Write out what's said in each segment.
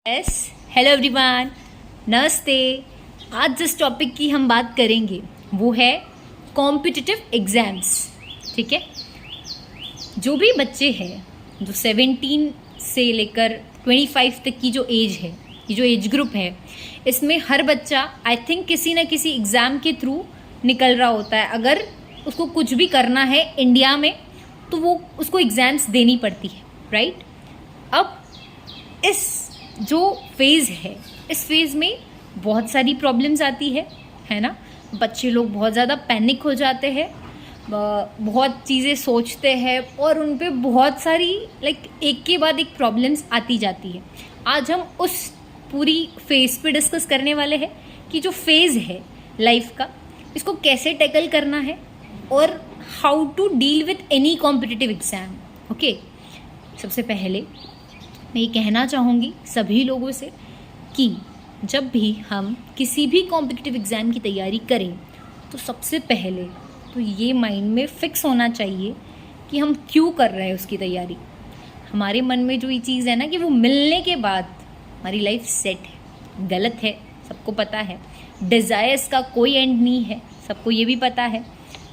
Yes, hello everyone, नमस्ते। आज जिस टॉपिक की हम बात करेंगे वो है कॉम्पिटिटिव एग्ज़ाम्स। ठीक है, जो भी बच्चे हैं जो 17 से लेकर 25 तक की जो एज है, ये जो एज ग्रुप है, इसमें हर बच्चा आई थिंक किसी न किसी एग्ज़ाम के थ्रू निकल रहा होता है। अगर उसको कुछ भी करना है इंडिया में तो वो उसको एग्ज़ाम्स देनी पड़ती है, राइट। अब इस जो फेज़ है, इस फेज़ में बहुत सारी प्रॉब्लम्स आती है ना। बच्चे लोग बहुत ज़्यादा पैनिक हो जाते हैं, बहुत चीज़ें सोचते हैं और उन पे बहुत सारी एक के बाद एक प्रॉब्लम्स आती जाती है। आज हम उस पूरी फेज़ पे डिस्कस करने वाले हैं कि जो फेज़ है लाइफ का, इसको कैसे टैकल करना है और how to deal with any competitive exam. Okay, सबसे पहले मैं ये कहना चाहूँगी सभी लोगों से कि जब भी हम किसी भी कॉम्पिटिटिव एग्ज़ाम की तैयारी करें तो सबसे पहले तो ये माइंड में फ़िक्स होना चाहिए कि हम क्यों कर रहे हैं उसकी तैयारी। हमारे मन में जो ये चीज़ है ना कि वो मिलने के बाद हमारी लाइफ सेट है, गलत है, सबको पता है। डिज़ायर्स का कोई एंड नहीं है, सबको ये भी पता है।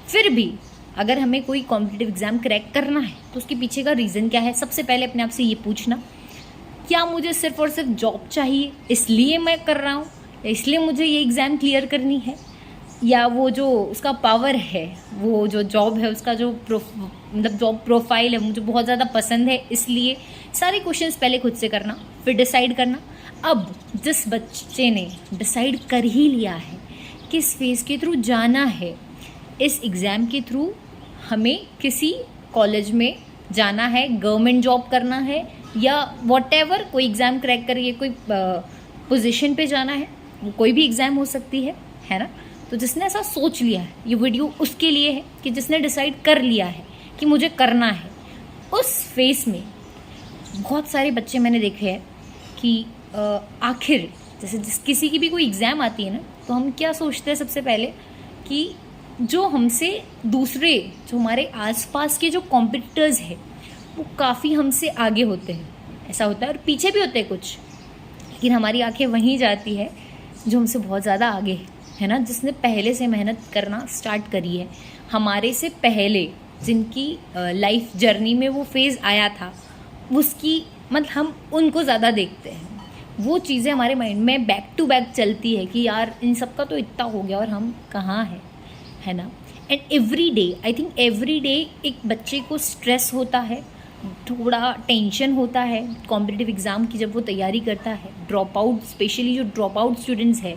फिर भी अगर हमें कोई कॉम्पिटिटिव एग्ज़ाम क्रैक करना है तो उसके पीछे का रीज़न क्या है, सबसे पहले अपने आप से ये पूछना, क्या मुझे सिर्फ और सिर्फ जॉब चाहिए इसलिए मैं कर रहा हूँ, या इसलिए मुझे ये एग्ज़ाम क्लियर करनी है, या वो जो उसका पावर है, वो जो जॉब है उसका जो जॉब प्रोफाइल है मुझे बहुत ज़्यादा पसंद है, इसलिए। सारे क्वेश्चंस पहले खुद से करना, फिर डिसाइड करना। अब जिस बच्चे ने डिसाइड कर ही लिया है किस फेज़ के थ्रू जाना है, इस एग्ज़ाम के थ्रू हमें किसी कॉलेज में जाना है, गवर्नमेंट जॉब करना है, या वॉटेवर कोई एग्ज़ाम क्रैक करके कोई पोजीशन पे जाना है, वो कोई भी एग्ज़ाम हो सकती है ना। तो जिसने ऐसा सोच लिया है, ये वीडियो उसके लिए है कि जिसने डिसाइड कर लिया है कि मुझे करना है। उस फेस में बहुत सारे बच्चे मैंने देखे हैं कि आखिर जैसे किसी की भी कोई एग्ज़ाम आती है ना, तो हम क्या सोचते हैं सबसे पहले कि जो हमसे दूसरे, जो हमारे आसपास के जो कॉम्पिटिटर्स हैं वो काफ़ी हमसे आगे होते हैं, ऐसा होता है। और पीछे भी होते हैं कुछ, लेकिन हमारी आंखें वहीं जाती है जो हमसे बहुत ज़्यादा आगे है ना, जिसने पहले से मेहनत करना स्टार्ट करी है। हमारे से पहले जिनकी लाइफ जर्नी में वो फेज़ आया था, उसकी मतलब हम उनको ज़्यादा देखते हैं। वो चीज़ें हमारे माइंड में बैक टू बैक चलती है कि यार इन सब का तो इतना हो गया और हम कहाँ हैं, है ना। And every day, I think every day एक बच्चे को स्ट्रेस होता है, थोड़ा टेंशन होता है कॉम्पिटिटिव एग्ज़ाम की जब वो तैयारी करता है। ड्रॉप आउट, स्पेशली जो ड्रॉप आउट स्टूडेंट्स हैं,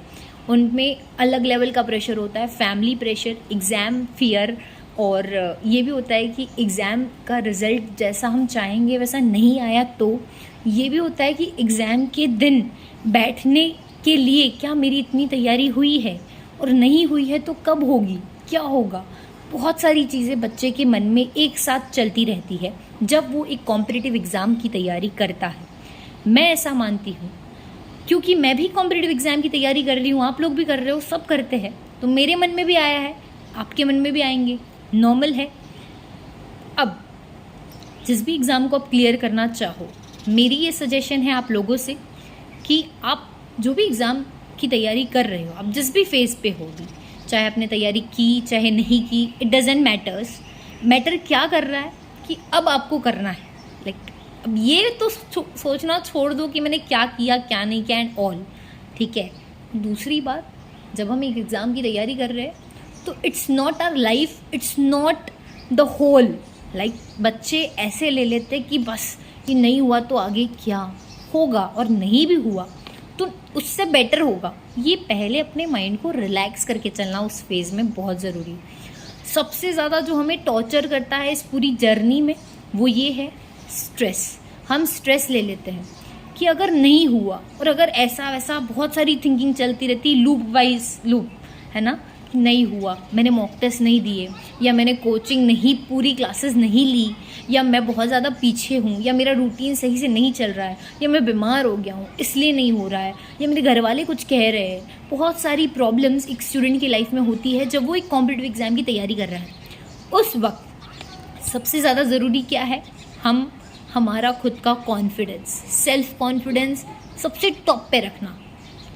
उनमें अलग लेवल का प्रेशर होता है, फैमिली प्रेशर, एग्ज़ाम फियर, और ये भी होता है कि एग्ज़ाम का रिज़ल्ट जैसा हम चाहेंगे वैसा नहीं आया तो ये भी होता है कि एग्ज़ाम के दिन बैठने के लिए क्या मेरी इतनी तैयारी हुई है, और नहीं हुई है तो कब होगी, क्या होगा। बहुत सारी चीज़ें बच्चे के मन में एक साथ चलती रहती है जब वो एक कॉम्पिटिटिव एग्ज़ाम की तैयारी करता है। मैं ऐसा मानती हूँ क्योंकि मैं भी कॉम्पिटिटिव एग्ज़ाम की तैयारी कर रही हूँ, आप लोग भी कर रहे हो, सब करते हैं, तो मेरे मन में भी आया है, आपके मन में भी आएंगे, नॉर्मल है। अब जिस भी एग्ज़ाम को आप क्लियर करना चाहो, मेरी ये सजेशन है आप लोगों से कि आप जो भी एग्ज़ाम की तैयारी कर रहे हो, आप जिस भी फेज़ पे हो भी, चाहे आपने तैयारी की चाहे नहीं की, इट डजेंट मैटर्स। मैटर क्या कर रहा है कि अब आपको करना है। अब ये तो सोचना छोड़ दो कि मैंने क्या किया क्या नहीं किया एंड ऑल, ठीक है। दूसरी बात, जब हम एक एग्ज़ाम की तैयारी कर रहे हैं तो it's not our life, it's not the whole. बच्चे ऐसे ले लेते कि बस ये नहीं हुआ तो आगे क्या होगा, और नहीं भी हुआ तो उससे बेटर होगा। ये पहले अपने माइंड को रिलैक्स करके चलना उस फेज़ में बहुत ज़रूरी है। सबसे ज़्यादा जो हमें टॉर्चर करता है इस पूरी जर्नी में वो ये है स्ट्रेस। हम स्ट्रेस ले लेते हैं कि अगर नहीं हुआ, और अगर ऐसा वैसा बहुत सारी थिंकिंग चलती रहती, लूप वाइज लूप, है ना। नहीं हुआ, मैंने मॉक टेस्ट नहीं दिए, या मैंने कोचिंग नहीं, पूरी क्लासेस नहीं ली, या मैं बहुत ज़्यादा पीछे हूँ, या मेरा रूटीन सही से नहीं चल रहा है, या मैं बीमार हो गया हूँ इसलिए नहीं हो रहा है, या मेरे घर वाले कुछ कह रहे हैं। बहुत सारी प्रॉब्लम्स एक स्टूडेंट की लाइफ में होती है जब वो एक कॉम्पिटिटिव एग्ज़ाम की तैयारी कर रहा है। उस वक्त सबसे ज़्यादा ज़रूरी क्या है, हमारा खुद का कॉन्फिडेंस, सेल्फ कॉन्फिडेंस सबसे टॉप पे रखना,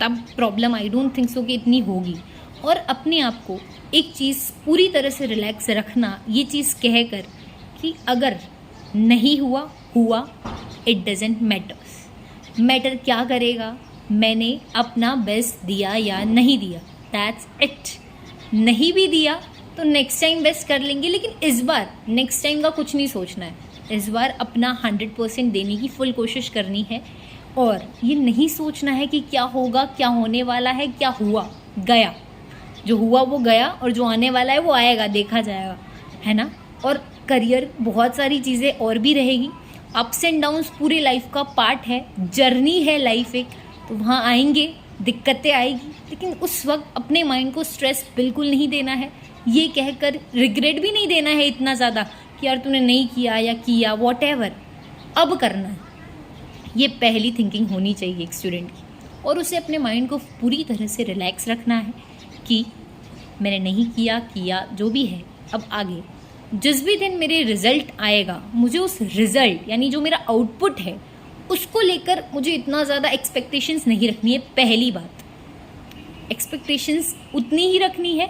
तब problem I don't think so कि इतनी होगी। और अपने आप को एक चीज़ पूरी तरह से रिलैक्स रखना, ये चीज़ कह कर कि अगर नहीं हुआ हुआ, इट डजेंट मैटर क्या करेगा, मैंने अपना बेस्ट दिया या नहीं दिया, दैट्स इट। नहीं भी दिया तो नेक्स्ट टाइम बेस्ट कर लेंगे, लेकिन इस बार नेक्स्ट टाइम का कुछ नहीं सोचना है। इस बार अपना 100% देने की फुल कोशिश करनी है और ये नहीं सोचना है कि क्या होगा, क्या होने वाला है, क्या हुआ गया, जो हुआ वो गया और जो आने वाला है वो आएगा, देखा जाएगा, है ना। और करियर, बहुत सारी चीज़ें और भी रहेगी, अप्स एंड डाउन्स पूरे लाइफ का पार्ट है, जर्नी है लाइफ एक, तो वहाँ आएंगे, दिक्कतें आएगी, लेकिन उस वक्त अपने माइंड को स्ट्रेस बिल्कुल नहीं देना है। ये कहकर रिग्रेट भी नहीं देना है इतना ज़्यादा कि यार तूने नहीं किया या किया, वॉटएवर, अब करना है। ये पहली थिंकिंग होनी चाहिए एक स्टूडेंट की, और उसे अपने माइंड को पूरी तरह से रिलैक्स रखना है कि मैंने नहीं किया जो भी है, अब आगे जिस भी दिन मेरे रिजल्ट आएगा, मुझे उस रिजल्ट यानी जो मेरा आउटपुट है उसको लेकर मुझे इतना ज़्यादा एक्सपेक्टेशंस नहीं रखनी है। पहली बात, एक्सपेक्टेशंस उतनी ही रखनी है,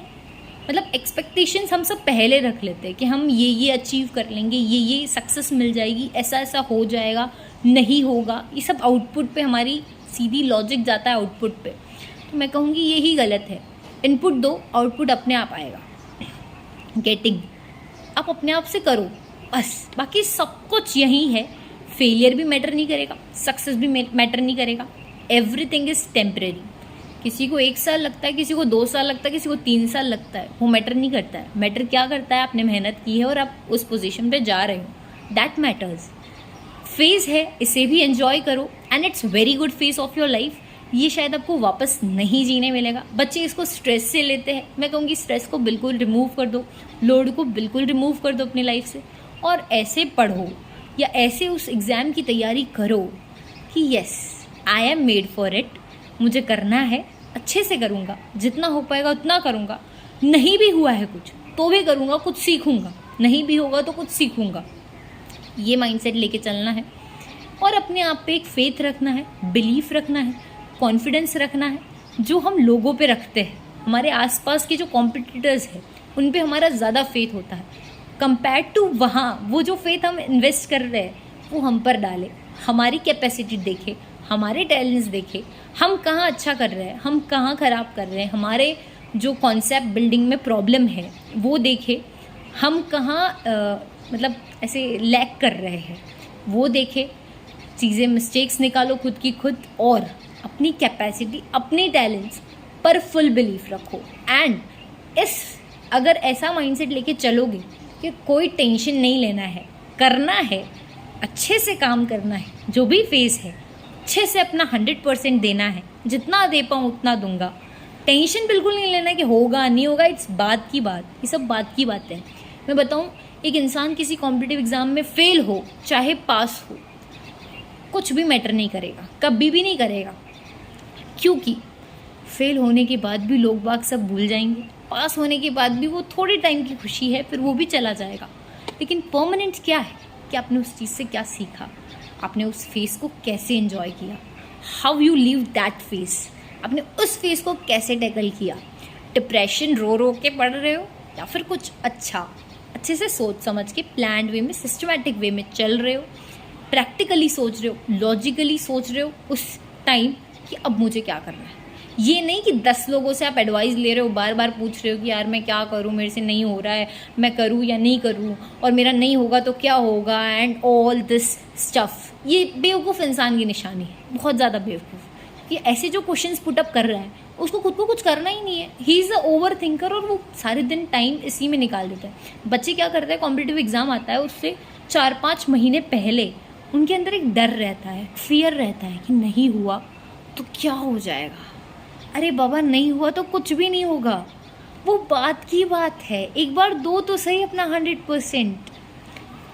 मतलब एक्सपेक्टेशंस हम सब पहले रख लेते हैं कि हम ये अचीव कर लेंगे, ये सक्सेस मिल जाएगी, ऐसा हो जाएगा, नहीं होगा, ये सब आउटपुट पे हमारी सीधी लॉजिक जाता है आउटपुट पे। तो मैं कहूँगी यही गलत है। इनपुट दो, आउटपुट अपने आप आएगा। गेटिंग आप अपने आप से करो बस, बाकी सब कुछ यही है। फेलियर भी मैटर नहीं करेगा, सक्सेस भी मैटर नहीं करेगा, एवरीथिंग इज़ टेम्परेरी। किसी को 1 साल लगता है, किसी को 2 साल लगता है, किसी को 3 साल लगता है, वो मैटर नहीं करता है। मैटर क्या करता है, आपने मेहनत की है और आप उस पोजीशन पे जा रहे हो, दैट मैटर्स। फेज़ है, इसे भी एंजॉय करो and it's very good phase of your life. ये शायद आपको वापस नहीं जीने मिलेगा। बच्चे इसको स्ट्रेस से लेते हैं, मैं कहूँगी स्ट्रेस को बिल्कुल रिमूव कर दो, लोड को बिल्कुल रिमूव कर दो अपनी लाइफ से, और ऐसे पढ़ो या ऐसे उस एग्ज़ाम की तैयारी करो कि yes I am made for it, मुझे करना है, अच्छे से करूँगा, जितना हो पाएगा उतना करूँगा, नहीं भी हुआ है कुछ तो भी करूँगा, कुछ सीखूँगा, नहीं भी होगा तो कुछ सीखूँगा। ये माइंडसेट लेके चलना है और अपने आप पे एक फेथ रखना है, बिलीफ रखना है, कॉन्फिडेंस रखना है, जो हम लोगों पे रखते हैं। हमारे आसपास के जो कॉम्पिटिटर्स हैं उन पे हमारा ज़्यादा फेथ होता है कंपेयर टू वहाँ, वो जो फेथ हम इन्वेस्ट कर रहे हैं वो हम पर डाले, हमारी कैपेसिटी देखे, हमारे टैलेंट्स देखे, हम कहाँ अच्छा कर रहे हैं, हम कहाँ ख़राब कर रहे हैं, हमारे जो कॉन्सेप्ट बिल्डिंग में प्रॉब्लम है वो देखे, हम कहाँ मतलब ऐसे लैक कर रहे हैं वो देखे, चीज़ें मिस्टेक्स निकालो खुद की खुद, और अपनी कैपेसिटी, अपने टैलेंट्स पर फुल बिलीफ रखो। एंड अगर ऐसा माइंडसेट लेके चलोगे कि कोई टेंशन नहीं लेना है, करना है, अच्छे से काम करना है, जो भी फेस है अच्छे से अपना 100% देना है, जितना दे पाऊँ उतना दूंगा, टेंशन बिल्कुल नहीं लेना कि होगा नहीं होगा, इट्स बात की बात, ये सब बात की बातें हैं। मैं बताऊँ, एक इंसान किसी कॉम्पिटिटिव एग्ज़ाम में फेल हो चाहे पास हो, कुछ भी मैटर नहीं करेगा, कभी भी नहीं करेगा, क्योंकि फेल होने के बाद भी लोग बाग सब भूल जाएंगे, पास होने के बाद भी वो थोड़े टाइम की खुशी है, फिर वो भी चला जाएगा। लेकिन परमानेंट क्या है कि आपने उस चीज़ से क्या सीखा, आपने उस फेस को कैसे एंजॉय किया, how you live that face, आपने उस फेस को कैसे टैकल किया। डिप्रेशन रो के पढ़ रहे हो या फिर कुछ अच्छे से सोच समझ के प्लान्ड वे में, सिस्टमैटिक वे में चल रहे हो, प्रैक्टिकली सोच रहे हो, लॉजिकली सोच रहे हो उस टाइम कि अब मुझे क्या करना है। ये नहीं कि 10 लोगों से आप एडवाइस ले रहे हो, बार बार पूछ रहे हो कि यार मैं क्या करूँ, मेरे से नहीं हो रहा है, मैं करूँ या नहीं करूँ, और मेरा नहीं होगा तो क्या होगा, एंड ऑल दिस स्टफ। ये बेवकूफ़ इंसान की निशानी है, बहुत ज़्यादा बेवकूफ़, कि ऐसे जो क्वेश्चंस पुटअप कर रहा है उसको खुद को कुछ करना ही नहीं है। He is a over thinker, और वो सारे दिन टाइम इसी में निकाल देता है। बच्चे क्या करते हैं, कॉम्पिटिटिव एग्ज़ाम आता है उससे 4-5 महीने पहले उनके अंदर एक डर रहता है, फियर रहता है कि नहीं हुआ तो क्या हो जाएगा। अरे बाबा, नहीं हुआ तो कुछ भी नहीं होगा, वो बात की बात है। एक बार दो तो सही अपना 100%,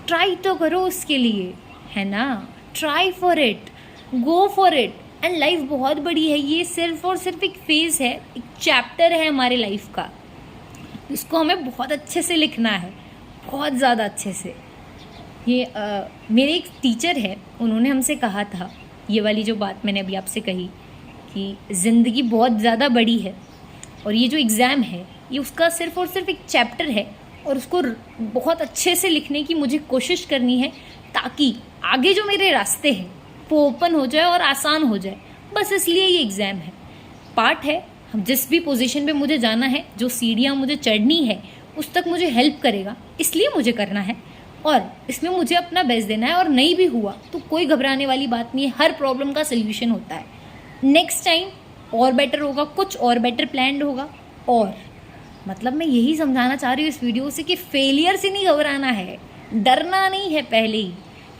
ट्राई तो करो उसके लिए, है ना। Try for it, go for it. And life बहुत बड़ी है, ये सिर्फ और सिर्फ एक फेज़ है, एक चैप्टर है हमारे लाइफ का, इसको हमें बहुत अच्छे से लिखना है, बहुत ज़्यादा अच्छे से। ये मेरे एक टीचर है, उन्होंने हमसे कहा था ये वाली जो बात मैंने अभी आपसे कही कि ज़िंदगी बहुत ज़्यादा बड़ी है और ये जो एग्ज़ाम है ये उसका सिर्फ और सिर्फ एक चैप्टर है और उसको बहुत अच्छे से लिखने की मुझे कोशिश करनी है ताकि आगे जो मेरे रास्ते हैं वो ओपन हो जाए और आसान हो जाए। बस इसलिए ये एग्ज़ाम है, पार्ट है। हम जिस भी पोजीशन पे मुझे जाना है, जो सीढ़ियाँ मुझे चढ़नी है उस तक मुझे हेल्प करेगा, इसलिए मुझे करना है और इसमें मुझे अपना बेस्ट देना है। और नहीं भी हुआ तो कोई घबराने वाली बात नहीं है, हर प्रॉब्लम का सोल्यूशन होता है। नेक्स्ट टाइम और बेटर होगा, कुछ और बेटर प्लान्ड होगा। और मतलब मैं यही समझाना चाह रही हूँ इस वीडियो से कि फेलियर से नहीं घबराना है, डरना नहीं है पहले ही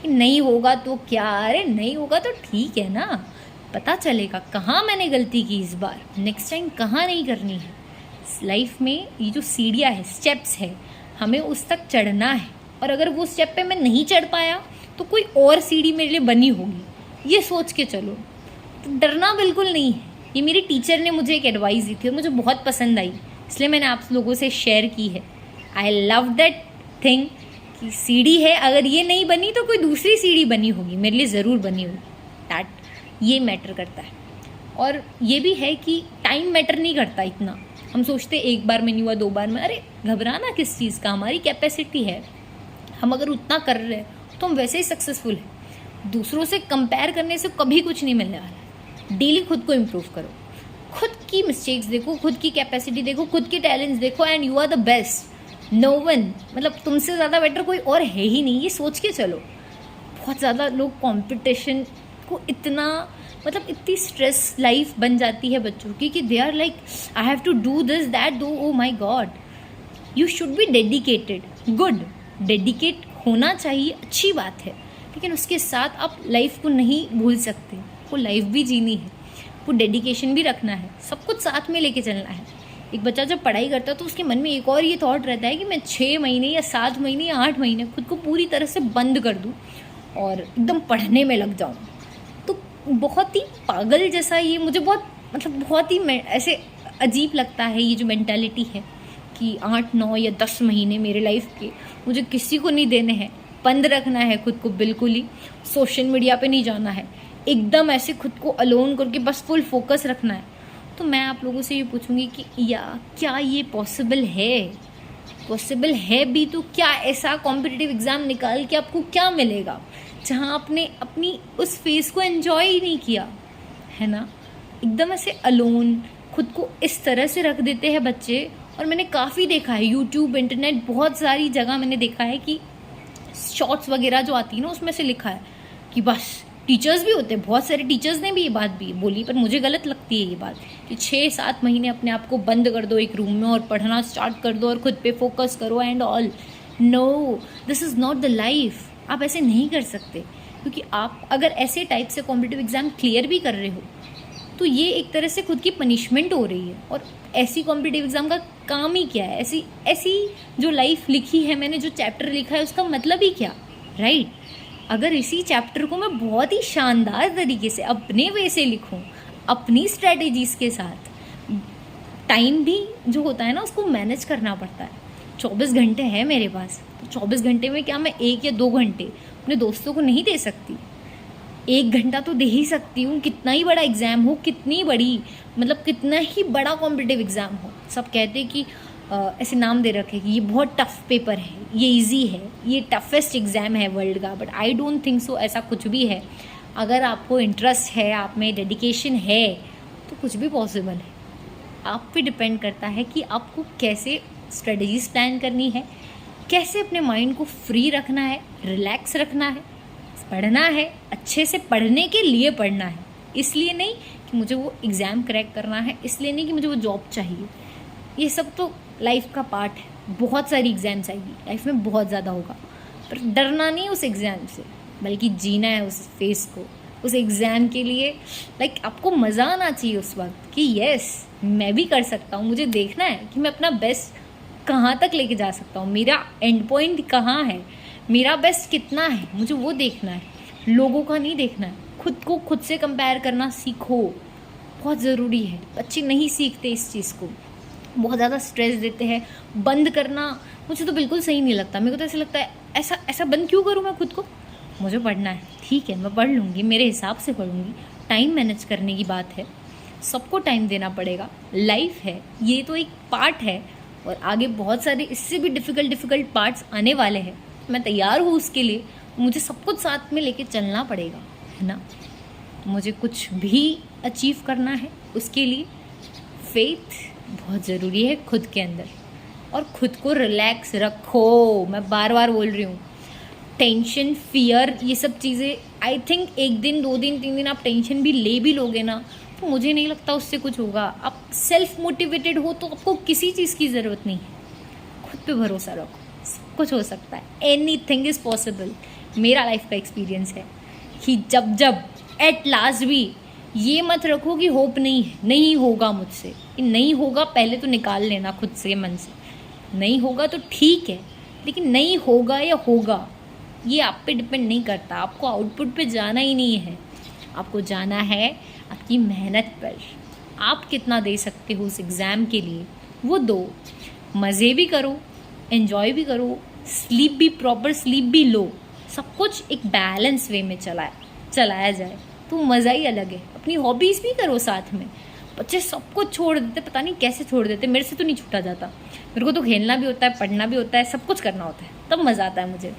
कि नहीं होगा तो क्या, अरे नहीं होगा तो ठीक है ना, पता चलेगा कहाँ मैंने गलती की इस बार, नेक्स्ट टाइम कहाँ नहीं करनी है। लाइफ में ये जो सीढ़ियाँ है, स्टेप्स है, हमें उस तक चढ़ना है और अगर वो स्टेप पे मैं नहीं चढ़ पाया तो कोई और सीढ़ी मेरे लिए बनी होगी, ये सोच के चलो। तो डरना बिल्कुल नहीं है। ये मेरी टीचर ने मुझे एक एडवाइस दी थी और मुझे बहुत पसंद आई, इसलिए मैंने आप लोगों से शेयर की है। आई लव दैट थिंग कि सीढ़ी है, अगर ये नहीं बनी तो कोई दूसरी सीढ़ी बनी होगी, मेरे लिए ज़रूर बनी होगी। दैट ये मैटर करता है। और ये भी है कि टाइम मैटर नहीं करता इतना। हम सोचते एक बार में नहीं हुआ, 2 बार में, अरे घबराना किस चीज़ का, हमारी कैपेसिटी है, हम अगर उतना कर रहे हैं तो हम वैसे ही सक्सेसफुल हैं। दूसरों से कंपेयर करने से कभी कुछ नहीं मिलने वाला है। डेली खुद को इम्प्रूव करो, खुद की मिस्टेक्स देखो, खुद की कैपेसिटी देखो, खुद के टैलेंट्स देखो and you are the best. No one, मतलब तुमसे ज़्यादा बेटर कोई और है ही नहीं, ये सोच के चलो। बहुत ज़्यादा लोग कंपटीशन को इतना, मतलब इतनी स्ट्रेस लाइफ बन जाती है बच्चों की कि they are like I have to do this that though, oh my God. You should be dedicated, good, dedicate होना चाहिए, अच्छी बात है, लेकिन उसके साथ आप लाइफ को नहीं भूल सकते। वो लाइफ भी जीनी है, वो डेडिकेशन भी रखना है, सब कुछ साथ में लेके चलना है। एक बच्चा जब पढ़ाई करता है तो उसके मन में एक और ये थॉट रहता है कि मैं 6 महीने या 7 महीने या 8 महीने खुद को पूरी तरह से बंद कर दूँ और एकदम पढ़ने में लग जाऊँ। तो बहुत ही पागल जैसा ये मुझे बहुत, मतलब बहुत ही ऐसे अजीब लगता है ये जो मेंटालिटी है कि 8, 9 या 10 महीने मेरे लाइफ के मुझे किसी को नहीं देने हैं, बंद रखना है खुद को, बिल्कुल ही सोशल मीडिया पे नहीं जाना है, एकदम ऐसे खुद को अलोन करके बस फुल फोकस रखना है। तो मैं आप लोगों से ये पूछूंगी कि क्या ये पॉसिबल है? पॉसिबल है भी तो क्या ऐसा कॉम्पिटिटिव एग्ज़ाम निकाल के आपको क्या मिलेगा जहाँ आपने अपनी उस फेज को एंजॉय ही नहीं किया है ना। एकदम ऐसे अलोन खुद को इस तरह से रख देते हैं बच्चे। और मैंने काफ़ी देखा है, यूट्यूब, इंटरनेट, बहुत सारी जगह मैंने देखा है कि शॉर्ट्स वगैरह जो आती है ना उसमें से लिखा है कि बस, टीचर्स भी होते हैं, बहुत सारे टीचर्स ने भी ये बात भी बोली, पर मुझे गलत लगती है ये बात कि 6-7 महीने अपने आप को बंद कर दो एक रूम में और पढ़ना स्टार्ट कर दो और खुद पे फोकस करो and all. No, this is not the life. आप ऐसे नहीं कर सकते, क्योंकि आप अगर ऐसे टाइप से कॉम्पिटिटिव एग्ज़ाम क्लियर भी कर रहे हो तो ये एक तरह से खुद की पनिशमेंट हो रही है। और ऐसी कॉम्पिटिटिव एग्ज़ाम का काम ही क्या है? ऐसी जो लाइफ लिखी है मैंने, जो चैप्टर लिखा है, उसका मतलब ही क्या, राइट? अगर इसी चैप्टर को मैं बहुत ही शानदार तरीके से अपने वे से लिखूं, अपनी स्ट्रेटेजीज़ के साथ, टाइम भी जो होता है ना उसको मैनेज करना पड़ता है। 24 घंटे है मेरे पास, तो 24 घंटे में क्या मैं 1 या 2 घंटे अपने दोस्तों को नहीं दे सकती? 1 घंटा तो दे ही सकती हूँ, कितना ही बड़ा एग्ज़ाम हो, कितनी बड़ी, मतलब कितना ही बड़ा कॉम्पिटिटिव एग्ज़ाम हो। सब कहते हैं कि ऐसे नाम दे रखे कि ये बहुत टफ पेपर है, ये इजी है, ये टफेस्ट एग्ज़ाम है वर्ल्ड का, but I don't think so ऐसा कुछ भी है। अगर आपको इंटरेस्ट है, आप में डेडिकेशन है, तो कुछ भी पॉसिबल है। आप पे डिपेंड करता है कि आपको कैसे स्ट्रेटजीज प्लान करनी है, कैसे अपने माइंड को फ्री रखना है, रिलैक्स रखना है, पढ़ना है, अच्छे से पढ़ने के लिए पढ़ना है, इसलिए नहीं कि मुझे वो एग्ज़ाम क्रैक करना है, इसलिए नहीं कि मुझे वो जॉब चाहिए। ये सब तो लाइफ का पार्ट है। बहुत सारी एग्ज़ाम्स आएगी लाइफ में, बहुत ज़्यादा होगा, पर डरना नहीं उस एग्ज़ाम से, बल्कि जीना है उस फेस को, उस एग्ज़ाम के लिए। लाइक आपको मज़ा आना चाहिए उस वक्त कि यस मैं भी कर सकता हूँ। मुझे देखना है कि मैं अपना बेस्ट कहाँ तक लेके जा सकता हूँ, मेरा एंड पॉइंट कहाँ है, मेरा बेस्ट कितना है, मुझे वो देखना है, लोगों का नहीं देखना है। खुद को खुद से कंपेयर करना सीखो, बहुत ज़रूरी है। बच्चे नहीं सीखते इस चीज़ को, बहुत ज़्यादा स्ट्रेस देते हैं। बंद करना मुझे तो बिल्कुल सही नहीं लगता। मेरे को तो ऐसा लगता है ऐसा बंद क्यों करूँ मैं खुद को, मुझे पढ़ना है, ठीक है मैं पढ़ लूँगी, मेरे हिसाब से पढ़ूँगी। टाइम मैनेज करने की बात है, सबको टाइम देना पड़ेगा, लाइफ है, ये तो एक पार्ट है और आगे बहुत सारे इससे भी डिफ़िकल्ट पार्ट्स आने वाले हैं। मैं तैयार हूँ उसके लिए, मुझे सब कुछ साथ में लेके चलना पड़ेगा, है ना। मुझे कुछ भी अचीव करना है, उसके लिए फेथ बहुत ज़रूरी है खुद के अंदर, और खुद को रिलैक्स रखो। मैं बार बार बोल रही हूँ, टेंशन, फियर, ये सब चीज़ें आई थिंक 1 दिन 2 दिन 3 दिन आप टेंशन भी ले भी लोगे ना, तो मुझे नहीं लगता उससे कुछ होगा। आप सेल्फ मोटिवेटेड हो तो आपको किसी चीज़ की ज़रूरत नहीं है। खुद पे भरोसा रखो, सब कुछ हो सकता है, एनीथिंग इज़ पॉसिबल। मेरा लाइफ का एक्सपीरियंस है कि जब एट लास्ट भी ये मत रखो कि होप नहीं है, नहीं होगा मुझसे, ये नहीं होगा, पहले तो निकाल लेना खुद से, मन से। नहीं होगा तो ठीक है, लेकिन नहीं होगा या होगा ये आप पे डिपेंड नहीं करता। आपको आउटपुट पे जाना ही नहीं है, आपको जाना है आपकी मेहनत पर। आप कितना दे सकते हो उस एग्ज़ाम के लिए, वो दो। मज़े भी करो, एन्जॉय भी करो, स्लीप भी, प्रॉपर स्लीप भी लो, सब कुछ एक बैलेंस वे में चलाया जाए तो मज़ा ही अलग है। अपनी हॉबीज़ भी करो साथ में। बच्चे सब कुछ छोड़ देते, पता नहीं कैसे छोड़ देते, मेरे से तो नहीं छूटा जाता। मेरे को तो खेलना भी होता है, पढ़ना भी होता है, सब कुछ करना होता है, तब मज़ा आता है मुझे।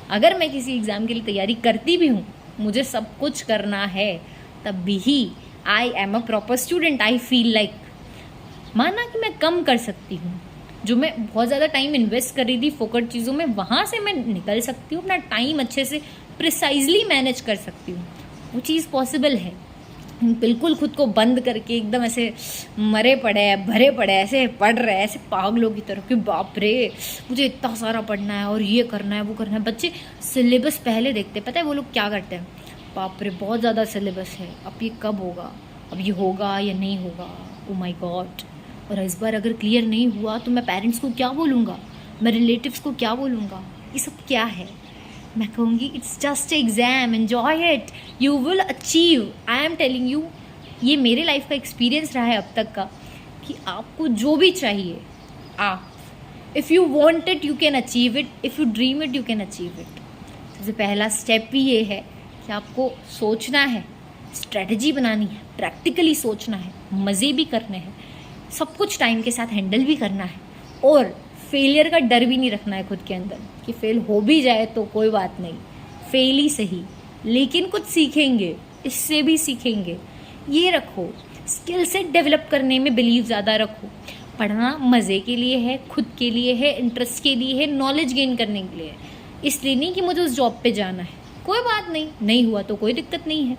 अगर मैं किसी एग्ज़ाम के लिए तैयारी करती भी हूँ, मुझे सब कुछ करना है, तब भी I am a proper student. I feel like, माना कि मैं कम कर सकती हूँ, जो मैं बहुत ज़्यादा टाइम इन्वेस्ट कर रही थी फोकट चीज़ों में, वहाँ से मैं निकल सकती हूँ, अपना टाइम अच्छे से प्रिसाइजली मैनेज कर सकती हूँ, वो चीज़ पॉसिबल है। बिल्कुल खुद को बंद करके एकदम ऐसे मरे पड़े हैं, भरे पड़े हैं, ऐसे पढ़ रहे हैं ऐसे पागलों की तरह कि बाप रे मुझे इतना सारा पढ़ना है और ये करना है वो करना है। बच्चे सिलेबस पहले देखते हैं, पता है वो लोग क्या करते हैं, बाप रे बहुत ज़्यादा सिलेबस है, अब ये कब होगा, अब ये होगा या नहीं होगा, ओ माय गॉड। और इस बार अगर क्लियर नहीं हुआ तो मैं पेरेंट्स को क्या बोलूँगा, मैं रिलेटिव्स को क्या बोलूँगा, ये सब क्या है। मैं कहूँगी it's just exam, enjoy it, you will achieve. I am telling you, ये मेरे लाइफ का एक्सपीरियंस रहा है अब तक का, कि आपको जो भी चाहिए, आप if you want it you can achieve it, if you dream it you can achieve it. सबसे पहला स्टेप ही ये है कि आपको सोचना है, स्ट्रेटजी बनानी है, प्रैक्टिकली सोचना है, मज़े भी करने हैं, सब कुछ टाइम के साथ हैंडल भी करना है, और फेलियर का डर भी नहीं रखना है खुद के अंदर कि फेल हो भी जाए तो कोई बात नहीं, फेल ही सही, लेकिन कुछ सीखेंगे, इससे भी सीखेंगे, ये रखो। स्किल सेट डेवलप करने में बिलीव ज़्यादा रखो। पढ़ना मज़े के लिए है, खुद के लिए है, इंटरेस्ट के लिए है, नॉलेज गेन करने के लिए है, इसलिए नहीं कि मुझे उस जॉब पे जाना है। कोई बात नहीं, नहीं हुआ तो कोई दिक्कत नहीं है,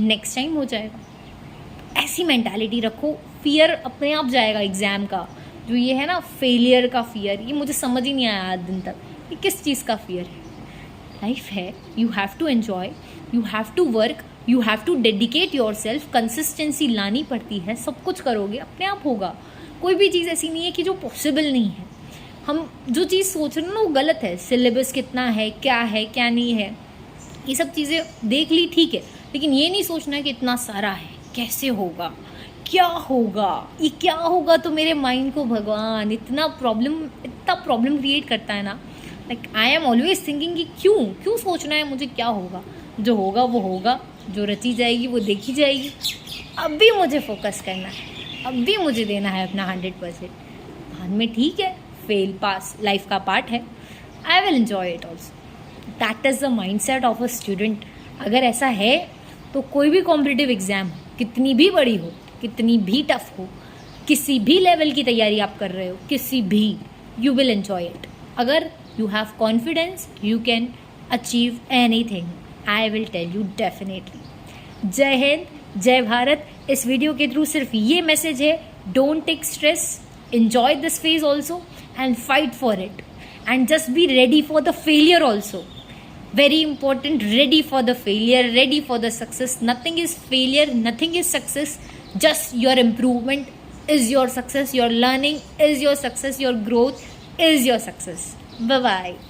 नेक्स्ट टाइम हो जाएगा। ऐसी मेंटालिटी रखो, फियर अपने आप जाएगा एग्ज़ाम का। जो ये है ना फेलियर का फियर, ये मुझे समझ ही नहीं आया आज दिन तक, ये किस चीज़ का फियर है। लाइफ है, you have to enjoy, you have to work, you have to dedicate yourself, consistency लानी पड़ती है, सब कुछ करोगे अपने आप होगा। कोई भी चीज़ ऐसी नहीं है कि जो पॉसिबल नहीं है। हम जो चीज़ सोच रहे हैं ना वो गलत है, सिलेबस कितना है क्या नहीं है, ये सब चीज़ें देख ली ठीक है, लेकिन ये नहीं सोचना है कि इतना सारा है, कैसे होगा, क्या होगा, ये क्या होगा। तो मेरे माइंड को भगवान इतना प्रॉब्लम क्रिएट करता है ना। Like I am always thinking कि क्यों सोचना है मुझे, क्या होगा, जो होगा वो होगा, जो रची जाएगी वो देखी जाएगी। अब भी मुझे फोकस करना है, अब भी मुझे देना है अपना 100%। बाद में ठीक है, फेल पास लाइफ का पार्ट है, I will enjoy it also. That is the mind set of a student. अगर ऐसा है तो कोई भी कॉम्पिटिटिव एग्ज़ाम कितनी भी बड़ी हो, कितनी भी टफ हो, किसी भी लेवल की तैयारी आप कर रहे हो, किसी भी, यू विल एन्जॉय इट। अगर you have confidence you can achieve anything, I will tell you definitely. जय हिंद, जय भारत। इस वीडियो के थ्रू सिर्फ ये मैसेज है, don't take stress, enjoy this phase also and fight for it, and just be ready for the failure also. Very important, ready for the failure, ready for the success. Nothing is failure, nothing is success, just your improvement is your success, your learning is your success, your growth is your success. Bye bye.